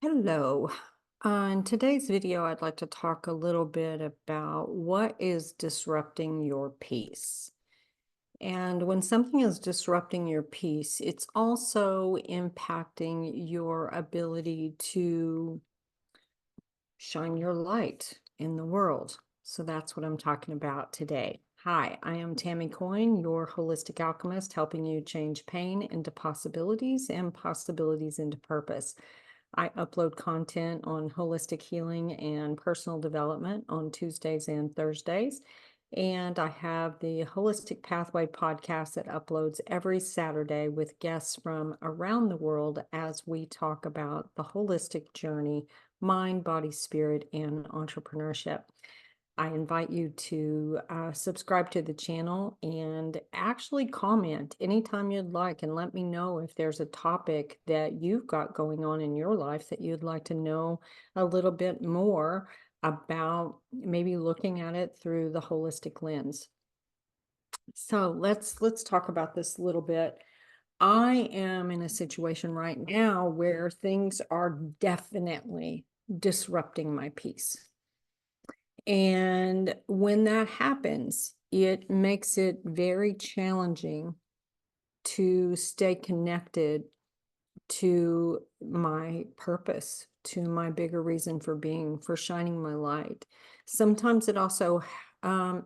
Hello. In today's video, I'd like to talk a little bit about what is disrupting your peace. And when something is disrupting your peace, it's also impacting your ability to shine your light in the world. So that's what I'm talking about today. Hi, I am Tammy Coyne, your holistic alchemist, helping you change pain into possibilities and possibilities into purpose. I upload content on holistic healing and personal development on Tuesdays and Thursdays. And I have the Holistic Pathway podcast that uploads every Saturday with guests from around the world as we talk about the holistic journey, mind, body, spirit, and entrepreneurship. I invite you to subscribe to the channel and actually comment anytime you'd like and let me know if there's a topic that you've got going on in your life that you'd like to know a little bit more about, maybe looking at it through the holistic lens. So let's talk about this a little bit. I am in a situation right now where things are definitely disrupting my peace. And when that happens, it makes it very challenging to stay connected to my purpose, to my bigger reason for being, for shining my light. Sometimes it also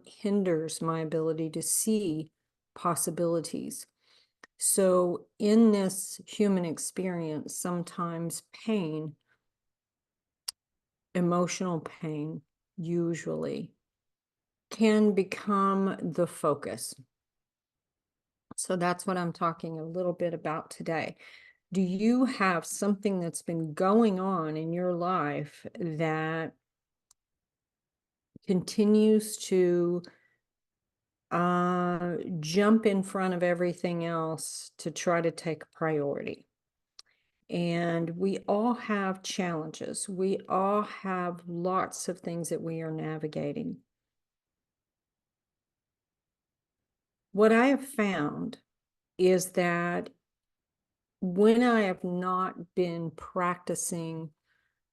hinders my ability to see possibilities. So, in this human experience, sometimes pain, emotional pain, usually can become the focus. So that's what I'm talking a little bit about today. Do you have something that's been going on in your life that continues to jump in front of everything else to try to take priority? And we all have challenges. We all have lots of things that we are navigating. What I have found is that when I have not been practicing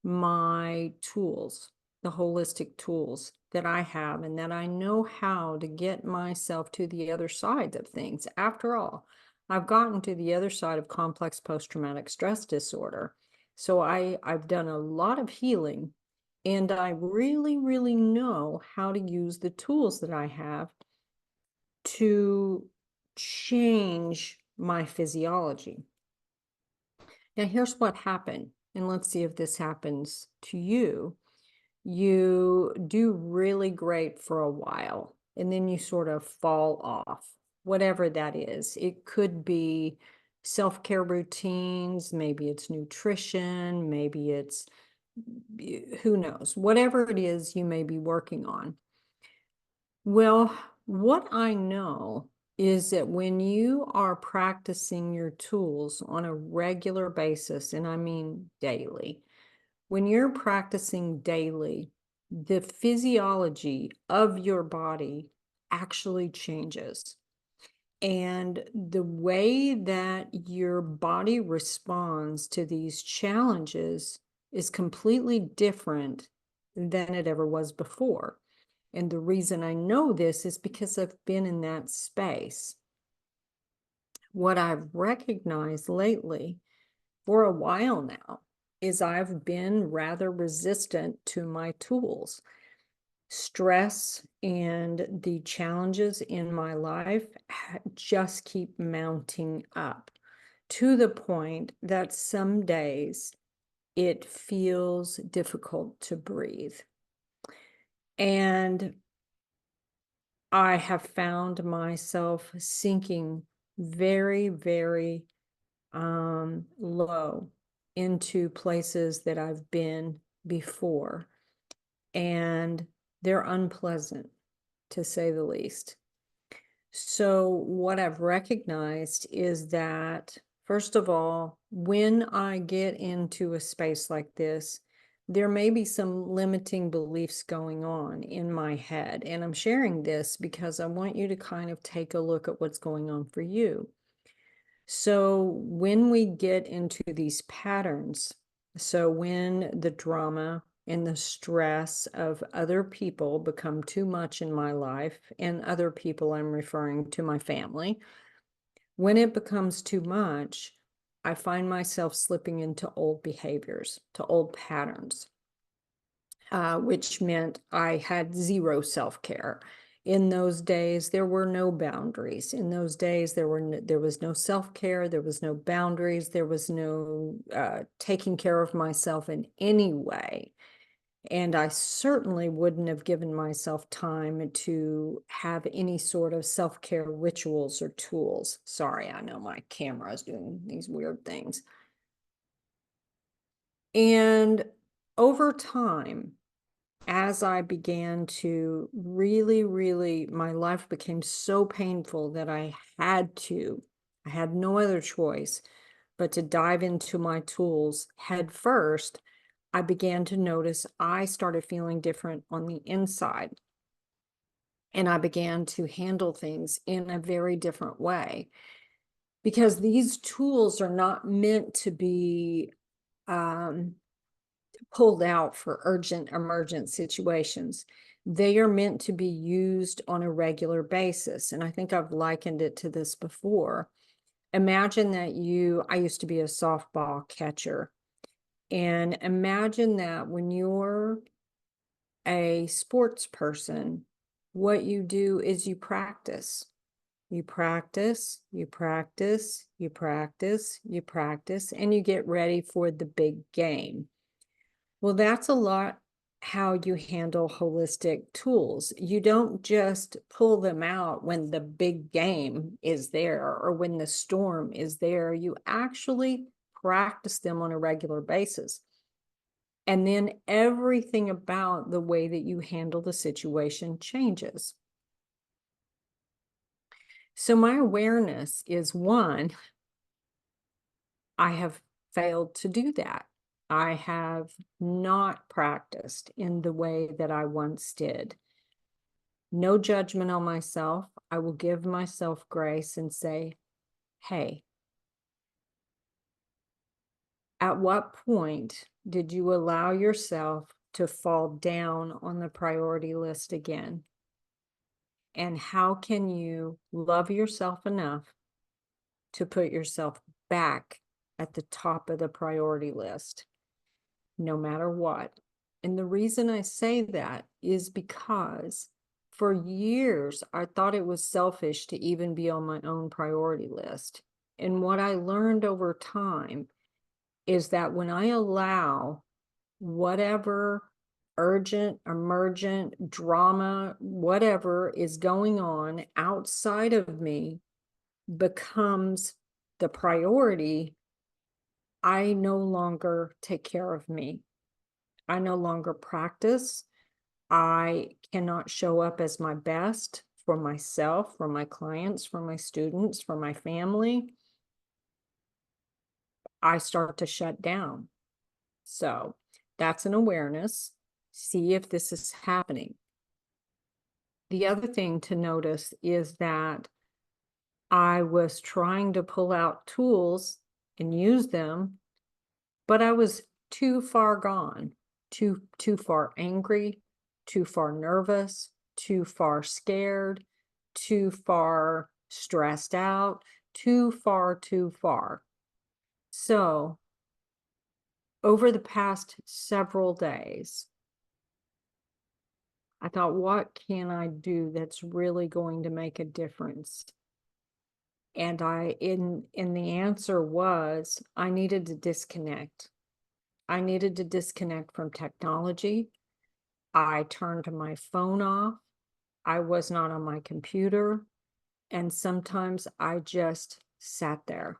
my tools, the holistic tools that I have, and that I know how to get myself to the other side of things. After all, I've gotten to the other side of complex post-traumatic stress disorder. So I've done a lot of healing, and I really, really know how to use the tools that I have to change my physiology. Now, here's what happened, and let's see if this happens to you. You do really great for a while, and then you sort of fall off, whatever that is. It could be self-care routines, maybe it's nutrition, maybe it's, who knows, whatever it is you may be working on. Well, what I know is that when you are practicing your tools on a regular basis, and I mean daily, when you're practicing daily, the physiology of your body actually changes. And the way that your body responds to these challenges is completely different than it ever was before. And the reason I know this is because I've been in that space. What I've recognized lately for a while now is I've been rather resistant to my tools. Stress and the challenges in my life just keep mounting up to the point that some days it feels difficult to breathe. And I have found myself sinking very, very low into places that I've been before, and they're unpleasant, to say the least. So what I've recognized is that, first of all, when I get into a space like this, there may be some limiting beliefs going on in my head. And I'm sharing this because I want you to kind of take a look at what's going on for you. So when we get into these patterns, So when the drama and the stress of other people become too much in my life, and other people, I'm referring to my family, when it becomes too much, I find myself slipping into old behaviors, to old patterns, which meant I had zero self-care. In those days, there were no boundaries. In those days, there was no self-care, there was no boundaries, there was no taking care of myself in any way. And I certainly wouldn't have given myself time to have any sort of self-care rituals or tools. Sorry, I know my camera is doing these weird things. And over time, as I began to really, my life became so painful that I had no other choice but to dive into my tools head first. I began to notice I started feeling different on the inside, and I began to handle things in a very different way, because these tools are not meant to be um, pulled out for urgent emergent situations. They are meant to be used on a regular basis. And I think I've likened it to this before. Imagine that I used to be a softball catcher. And imagine that when you're a sports person, what you do is you practice. You practice, you practice, you practice, you practice, and you get ready for the big game. Well, that's a lot how you handle holistic tools. You don't just pull them out when the big game is there or when the storm is there. You actually practice them on a regular basis. And then everything about the way that you handle the situation changes. So my awareness is, one, I have failed to do that. I have not practiced in the way that I once did. No judgment on myself. I will give myself grace and say, hey, at what point did you allow yourself to fall down on the priority list again? And how can you love yourself enough to put yourself back at the top of the priority list, no matter what? And the reason I say that is because for years, I thought it was selfish to even be on my own priority list. And what I learned over time is that when I allow whatever urgent, emergent, drama, whatever is going on outside of me becomes the priority, I no longer take care of me. I no longer practice. I cannot show up as my best for myself, for my clients, for my students, for my family. I start to shut down. So that's an awareness. See if this is happening. The other thing to notice is that I was trying to pull out tools and use them, but I was too far gone, too far angry, too far nervous, too far scared, too far stressed out, too far, too far. So over the past several days, I thought, what can I do that's really going to make a difference? And the answer was I needed to disconnect. I needed to disconnect from technology. I turned my phone off. I was not on my computer. And sometimes I just sat there.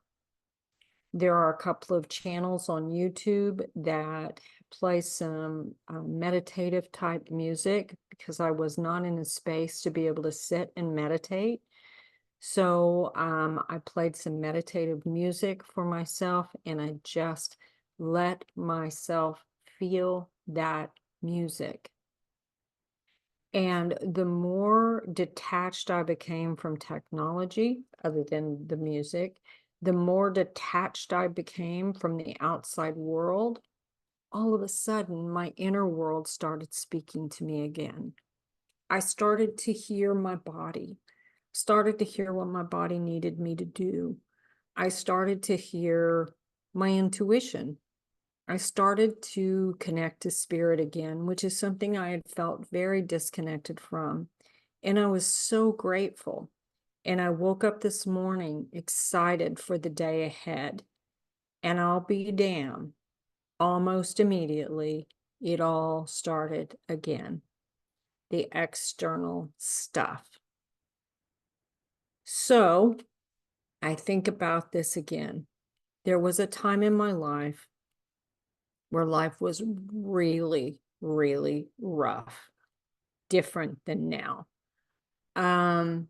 There are a couple of channels on YouTube that play some meditative type music because I was not in a space to be able to sit and meditate. So I played some meditative music for myself, and I just let myself feel that music. And the more detached I became from technology, other than the music, the more detached I became from the outside world, all of a sudden my inner world started speaking to me again. I started to hear my body, started to hear what my body needed me to do. I started to hear my intuition. I started to connect to spirit again, which is something I had felt very disconnected from. And I was so grateful. And I woke up this morning excited for the day ahead. And I'll be damned, almost immediately, it all started again. The external stuff. So I think about this again. There was a time in my life where life was really, really rough, different than now. And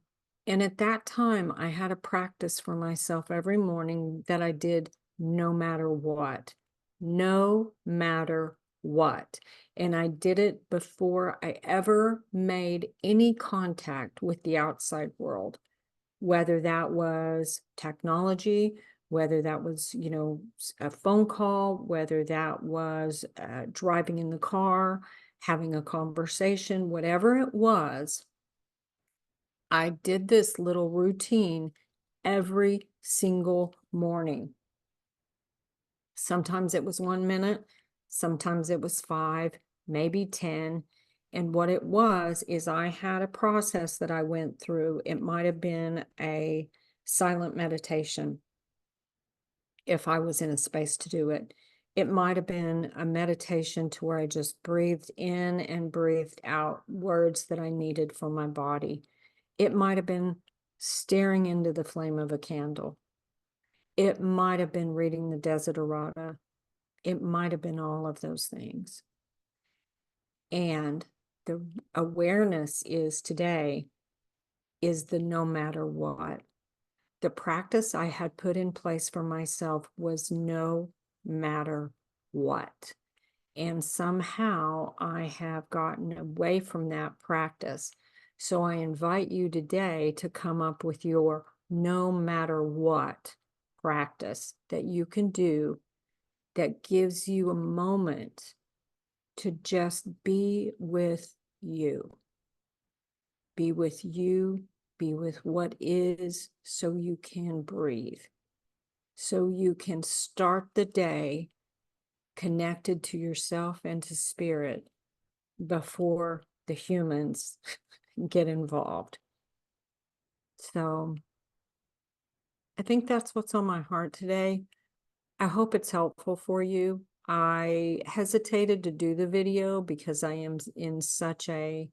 at that time, I had a practice for myself every morning that I did no matter what, no matter what. And I did it before I ever made any contact with the outside world, whether that was technology, whether that was, a phone call, whether that was driving in the car, having a conversation, whatever it was. I did this little routine every single morning. Sometimes it was 1 minute, sometimes it was 5, maybe 10. And what it was is I had a process that I went through. It might have been a silent meditation if I was in a space to do it. It might have been a meditation to where I just breathed in and breathed out words that I needed for my body. It might have been staring into the flame of a candle. It might have been reading the Desiderata. It might have been all of those things. And the awareness is today is the no matter what. The practice I had put in place for myself was no matter what. And somehow I have gotten away from that practice. So I invite you today to come up with your no matter what practice that you can do that gives you a moment to just be with you. Be with you, be with what is, so you can breathe. So you can start the day connected to yourself and to spirit before the humans get involved. So I think that's what's on my heart today. I hope it's helpful for you. I hesitated to do the video because I am in such a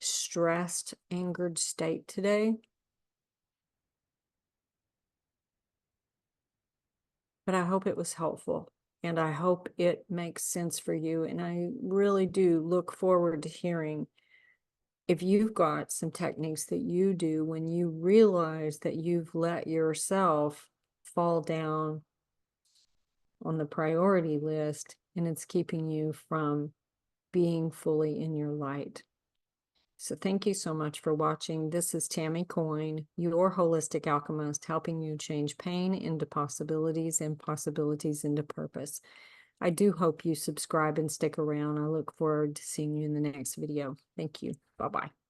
stressed, angered state today. But I hope it was helpful. And I hope it makes sense for you. And I really do look forward to hearing if you've got some techniques that you do when you realize that you've let yourself fall down on the priority list and it's keeping you from being fully in your light. So thank you so much for watching. This is Tammy Coyne, your holistic alchemist, helping you change pain into possibilities and possibilities into purpose. I do hope you subscribe and stick around. I look forward to seeing you in the next video. Thank you. Bye-bye.